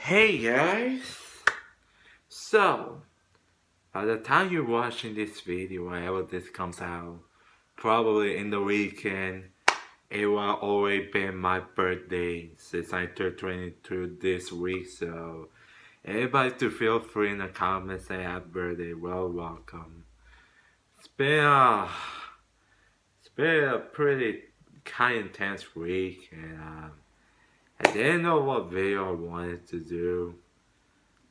Hey guys! So, by the time you're watching this video, whenever this comes out, probably in the weekend, it will already been my birthday since I turned 22 this week. So, everybody to feel free in the comments say happy birthday. Well, welcome. It's been a, it's been a pretty kind of intense week, and I didn't know what video I wanted to do.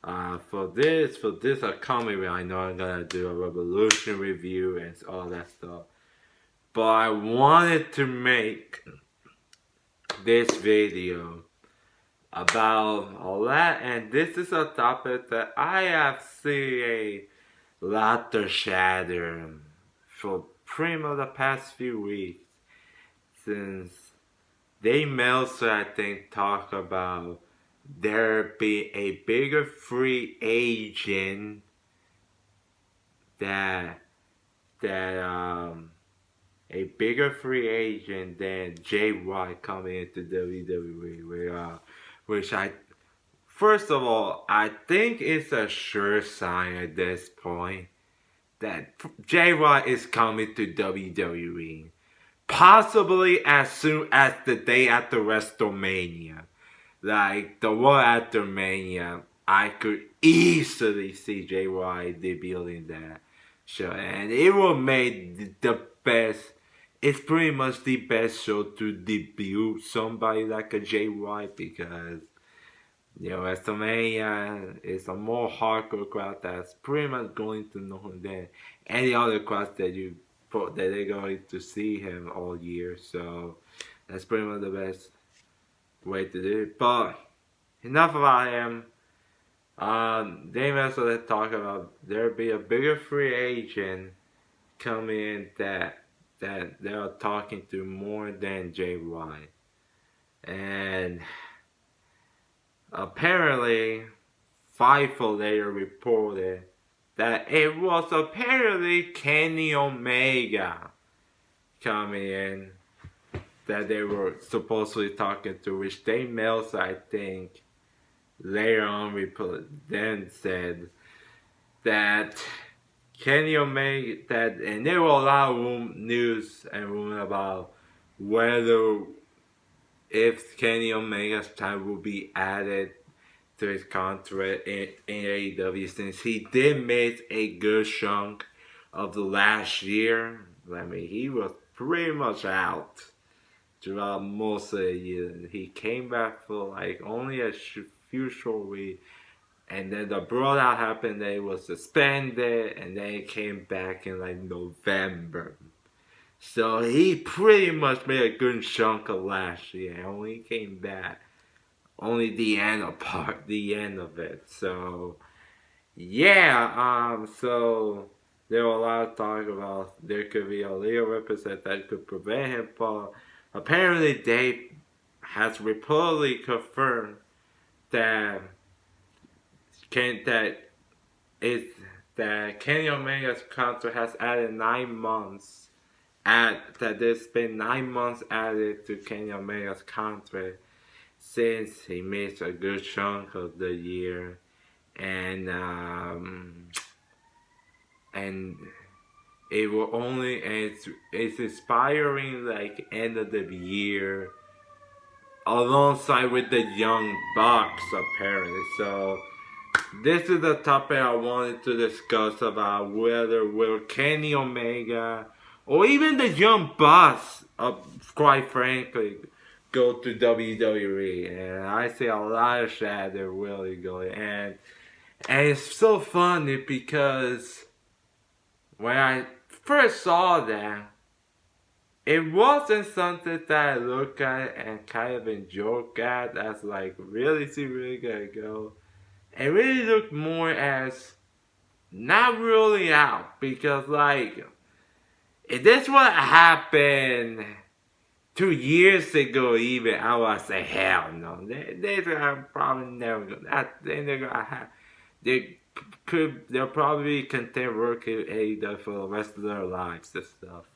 For this upcoming video, I know I'm gonna do a Revolution review and all that stuff. But I wanted to make this video about all that, and this is a topic that I have seen a lot of shatter for pretty much the past few weeks, since they Meltzer, I think, talk about there be a bigger free agent that a bigger free agent than Jay White coming into WWE, which I first of all I think it's a sure sign at this point that Jay White is coming to WWE, possibly as soon as the day after WrestleMania. Like, the one after Mania, I could easily see Jay White debuting that show. And it will make the best, it's pretty much the best show to debut somebody like a Jay White, because, WrestleMania is a more hardcore crowd that's pretty much going to know him than any other crowd that they're going to see him all year. So, that's pretty much the best way to do it. But enough about him. They also talk about there be a bigger free agent coming in that they're talking to more than Jay White. And apparently Fightful later reported that it was apparently Kenny Omega coming in that they were supposedly talking to, which Dave Mills, I think, later on then said that Kenny Omega, and there were a lot of news and rumors about whether if Kenny Omega's time will be added to his contract in AEW, since he did miss a good chunk of the last year. I mean, he was pretty much out throughout most of the year. He came back for like only a few short weeks, and then the blowout happened. They was suspended, and then he came back in like November. So he pretty much made a good chunk of last year, and only came back only the end of it. So yeah, so there were a lot of talk about there could be a legal representative that could prevent him, but apparently Dave has reportedly confirmed that that Kenny Omega's contract has added 9 months. That there's been 9 months added to Kenny Omega's contract since he missed a good chunk of the year, and it will only it's expiring like end of the year, alongside with the Young Bucks apparently. So this is the topic I wanted to discuss about whether will Kenny Omega or even the Young Bucks, quite frankly, go to WWE. And I see a lot of that they're really going. And it's so funny because when I first saw that, it wasn't something that I look at and kind of enjoy at as like, really is he really gonna go? It really looked more as not really out, because like, if this what happened 2 years ago, even I would say hell no. They're probably never gonna. They'll probably content working AEW for the rest of their lives and stuff.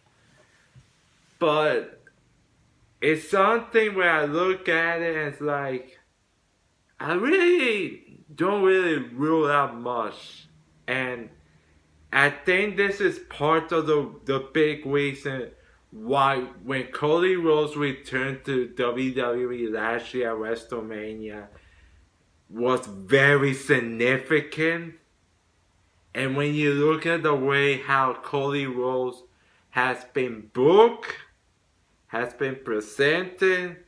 But it's something where I look at it and it's like, I really don't really rule out much. And I think this is part of the big reason why when Cody Rhodes returned to WWE last year at WrestleMania was very significant. And when you look at the way how Cody Rhodes has been booked, has been presented,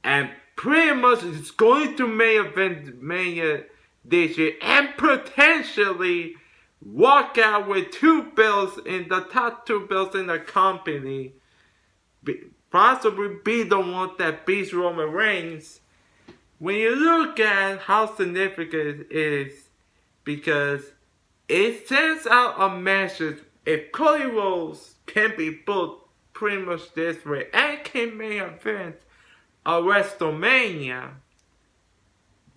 and pretty much is going to main event Mania this year, and potentially walk out with two belts in the top two belts in the company, possibly be the one that beats Roman Reigns. When you look at how significant it is, because it sends out a message if Cody Rhodes can be booked pretty much this way and can main event a WrestleMania,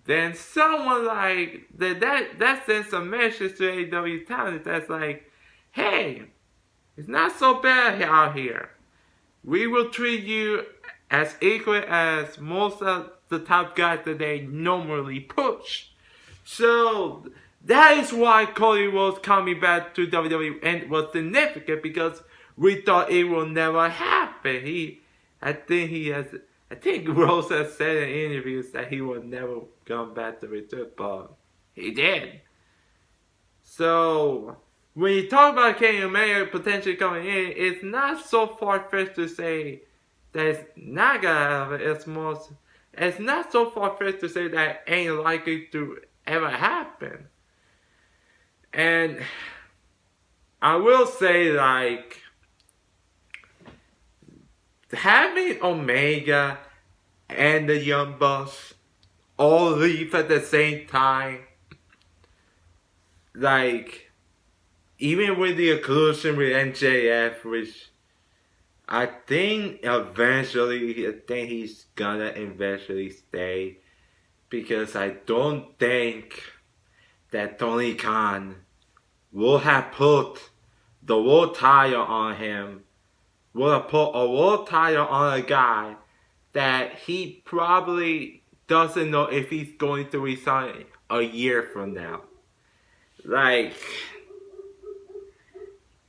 then someone like that sends a message to AEW talent that's like, hey, it's not so bad out here. We will treat you as equal as most of the top guys that they normally push. So that is why Cody Rhodes coming back to WWE and was significant because we thought it will never happen. I think Rhodes has said in interviews that he will never come back to return, but he did. So when you talk about Kenny Omega potentially coming in, it's not so far-fetched to say that it's not gonna happen. It's not so far-fetched to say that ain't likely to ever happen. And I will say, like, having Omega and the Young Bucks all leave at the same time, like, even with the inclusion with MJF, which I think he's gonna eventually stay, because I don't think that Tony Khan will have put the world title on him, will have put a world title on a guy that he probably doesn't know if he's going to resign a year from now. Like,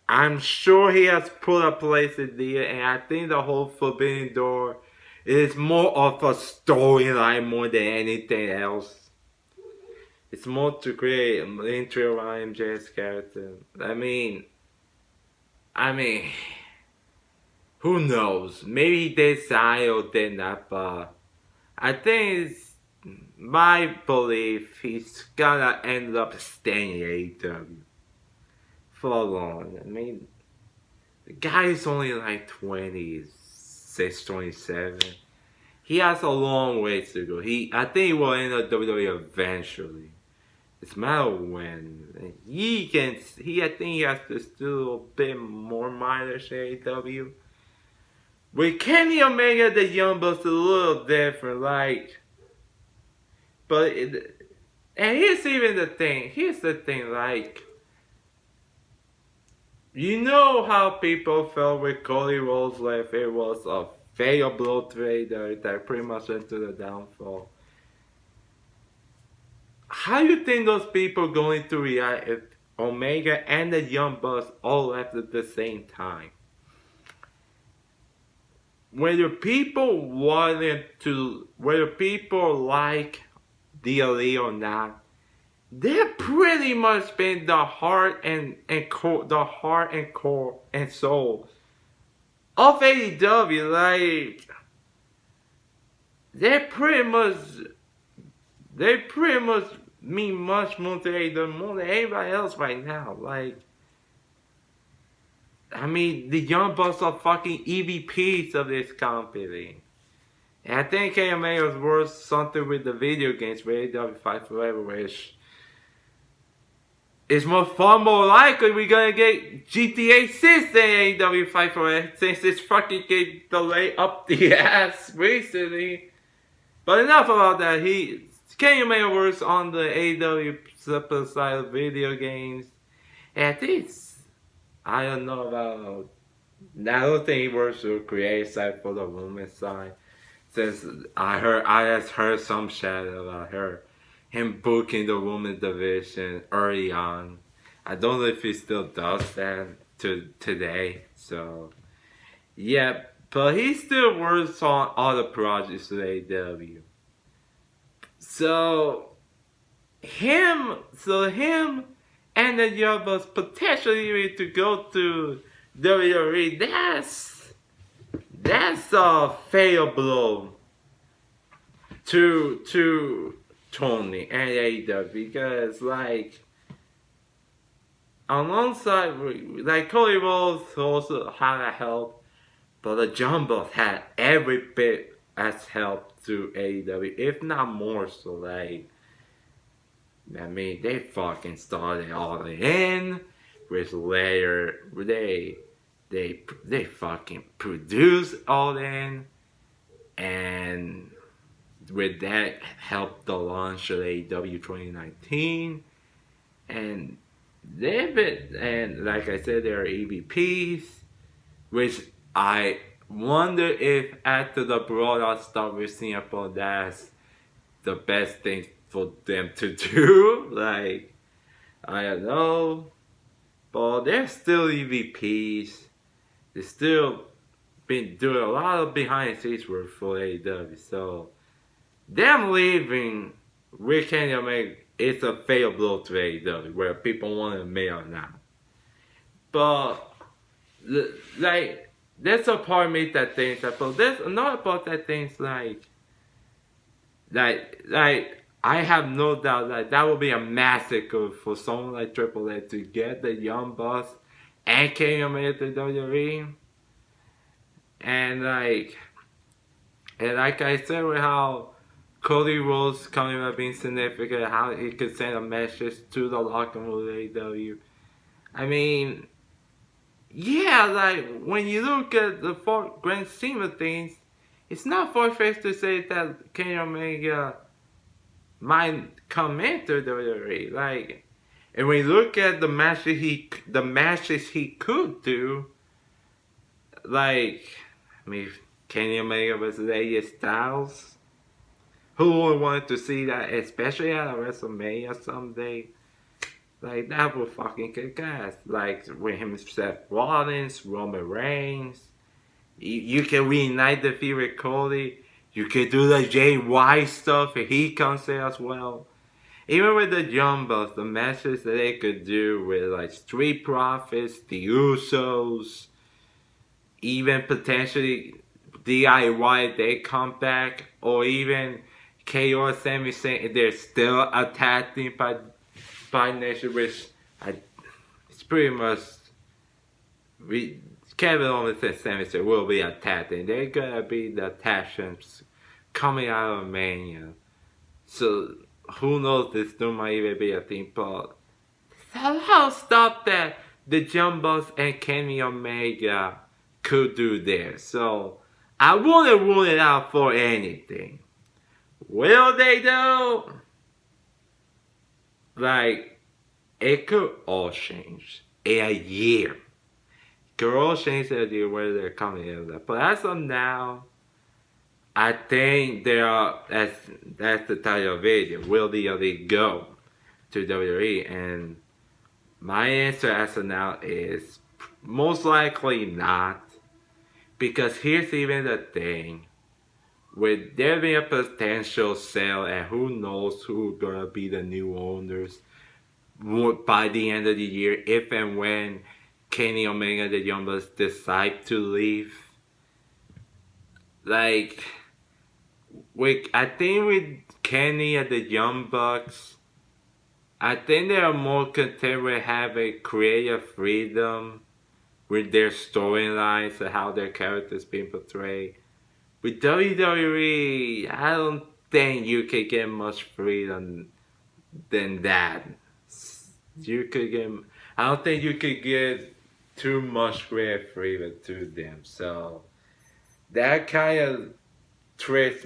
I'm sure he has put a place in there, and I think the whole Forbidden Door is more of a storyline more than anything else. It's more to create an entry around MJ's character. I mean, who knows? Maybe they signed or did not, but I think it's my belief he's gonna end up staying in AEW for long. I mean, the guy is only like 26, 27. He has a long way to go. I think he will end up WWE eventually. It's a matter of when. I think he has to do a bit more mileage in AEW. With Kenny Omega, the Young Bucks, a little different, like. And here's even the thing. Here's the thing, like. You know how people felt with Cody Rhodes left. It was a fatal blow to AEW that pretty much led to the downfall. How do you think those people going to react if Omega and the Young Bucks all left at the same time? Whether people like the Elite or not, they've pretty much been the heart and core and soul of AEW. Like, they pretty much mean much more to AEW more than anybody else right now. Like, I mean, the Young Bucks are fucking EVPs of this company. And I think KMA was worth something with the video games with AEW Fight Forever, which is more likely we're gonna get GTA 6 than AEW Fight Forever, since it's fucking getting delayed up the ass recently. But enough about that. Kenny Omega works on the AEW Super side of video games. And I don't know about. I don't think he works with creative side for the women's side. Since I just heard some shit about her him booking the women's division early on. I don't know if he still does that to today. So yeah, but he still works on other projects with AEW. So him and the Young Bucks potentially to go to WWE. That's a fail blow to Tony and AEW because like alongside like Cody Rhodes also had a help, but the Jumbos had every bit as help to AEW, if not more so. Like I mean, they fucking started all in with later they fucking produced all in, and with that helped the launch of AEW 2019, and and like I said, there are EVPs, which I wonder if after the broadout stuff we're seeing about that's the best thing for them to do. Like, I don't know. But they're still EVPs. They still been doing a lot of behind the scenes work for AEW. So, them leaving Rick and Omega is a fatal blow to AEW, where people want to admit or not. But, like, there's a part of me that thinks that, but there's another part that thinks like I have no doubt that will be a massacre for someone like Triple H to get the Young Bucks and Kenny Omega to WWE. And like I said with how Cody Rhodes coming up being significant, how he could send a message to the locker room of AEW. I mean, yeah, like when you look at the grand scheme of things, it's not far-fetched to say that Kenny Omega might come into WWE. Like, and when you look at the matches he could do, like, I mean, Kenny Omega versus AJ Styles. Who would want to see that, especially at a WrestleMania someday? Like, that would fucking kick ass. Like, with him, Seth Rollins, Roman Reigns. You can reunite the feud with Cody. You can do the Jay White stuff if he comes there as well. Even with the Young Bucks, the matches that they could do with like Street Profits, the Usos, even potentially DIY they come back, or even KO and Sami Zayn, they're still a tag team by nature, which it's pretty much Kevin Owens and Sami Zayn will be a tag team. They're gonna be the tag champs coming out of Mania. So who knows, this still might even be a team, but somehow stop that the Jumbos and Kenny Omega could do there. So I wouldn't rule it out for anything. Will they though? Like, it could all change in a year. It could all change in a year where they're coming in. But as of now, I think they are, that's the title of the video. Will they go to WWE? And my answer as of now is most likely not. Because here's even the thing. With there being a potential sale, and who knows who's gonna be the new owners by the end of the year, if and when Kenny Omega and the Young Bucks decide to leave. Like, I think with Kenny and the Young Bucks, I think they are more content with having creative freedom with their storylines and how their characters being portrayed. With WWE, I don't think you could get much freedom than that. I don't think you could get too much creative freedom to them. So that kind of tricks.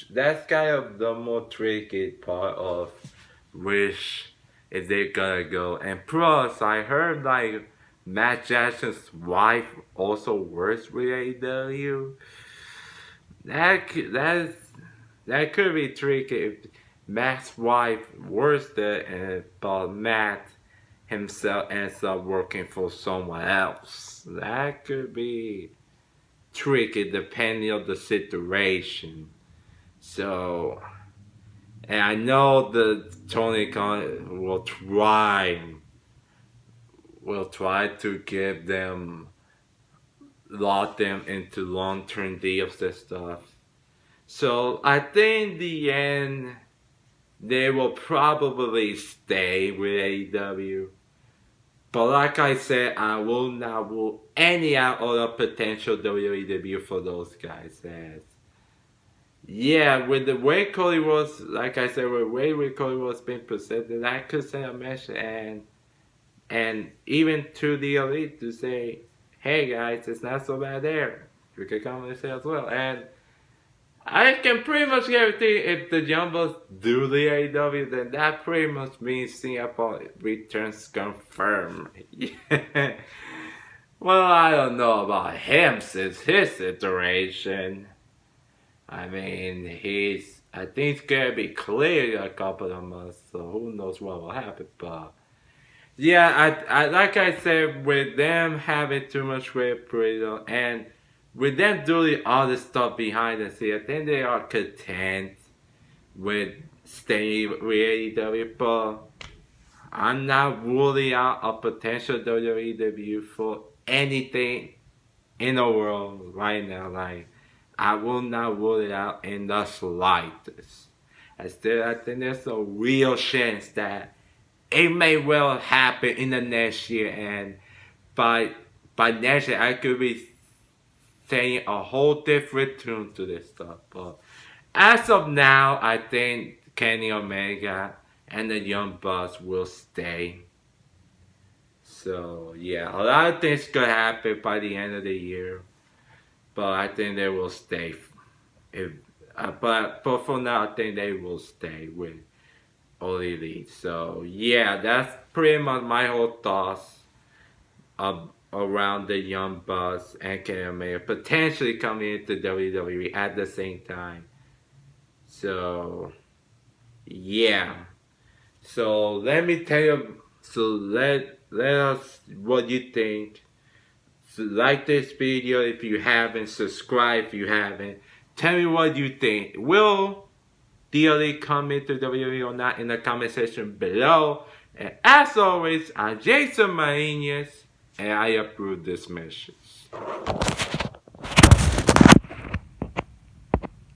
That's kind of the more tricky part of which if they're gonna go. And plus, I heard like Matt Jackson's wife also works with AEW. That could be tricky. Matt's wife works there, but Matt himself ends up working for someone else. That could be tricky depending on the situation. So, and I know the Tony Khan will try to give them lock them into long-term deals and stuff. So I think in the end they will probably stay with AEW. But like I said, I will not rule any out other potential WWE debut for those guys. As yeah, with the way Cody was, like I said, with the way Cody was being presented, I could say a match and even to the elite to say, hey guys, it's not so bad there. You can come and say as well. And I can pretty much guarantee if the Jumbos do the AEW, then that pretty much means Singapore returns confirmed. Yeah. Well, I don't know about him since his iteration. I mean, I think he's gonna be clear in a couple of months, so who knows what will happen, but yeah, I like I said, with them having too much weight freedom and with them doing all the stuff behind the scenes, I think they are content with staying with AEW. But I'm not ruling out a potential WWE debut for anything in the world right now. Like, I will not rule it out in the slightest. I think there's a real chance that it may well happen in the next year, and by next year I could be saying a whole different tune to this stuff. But as of now, I think Kenny Omega and the Young Bucks will stay. So yeah, a lot of things could happen by the end of the year, but I think they will stay. If but for now, I think they will stay with All Elite. So yeah, that's pretty much my whole thoughts around the Young Bucks and Kenny Omega potentially coming into WWE at the same time. So yeah. So let me tell you. So let us what you think. So like this video if you haven't. Subscribe if you haven't. Tell me what you think. Will DLE come into WWE or not in the comment section below. And as always, I'm Jason Marinas, and I approve this message.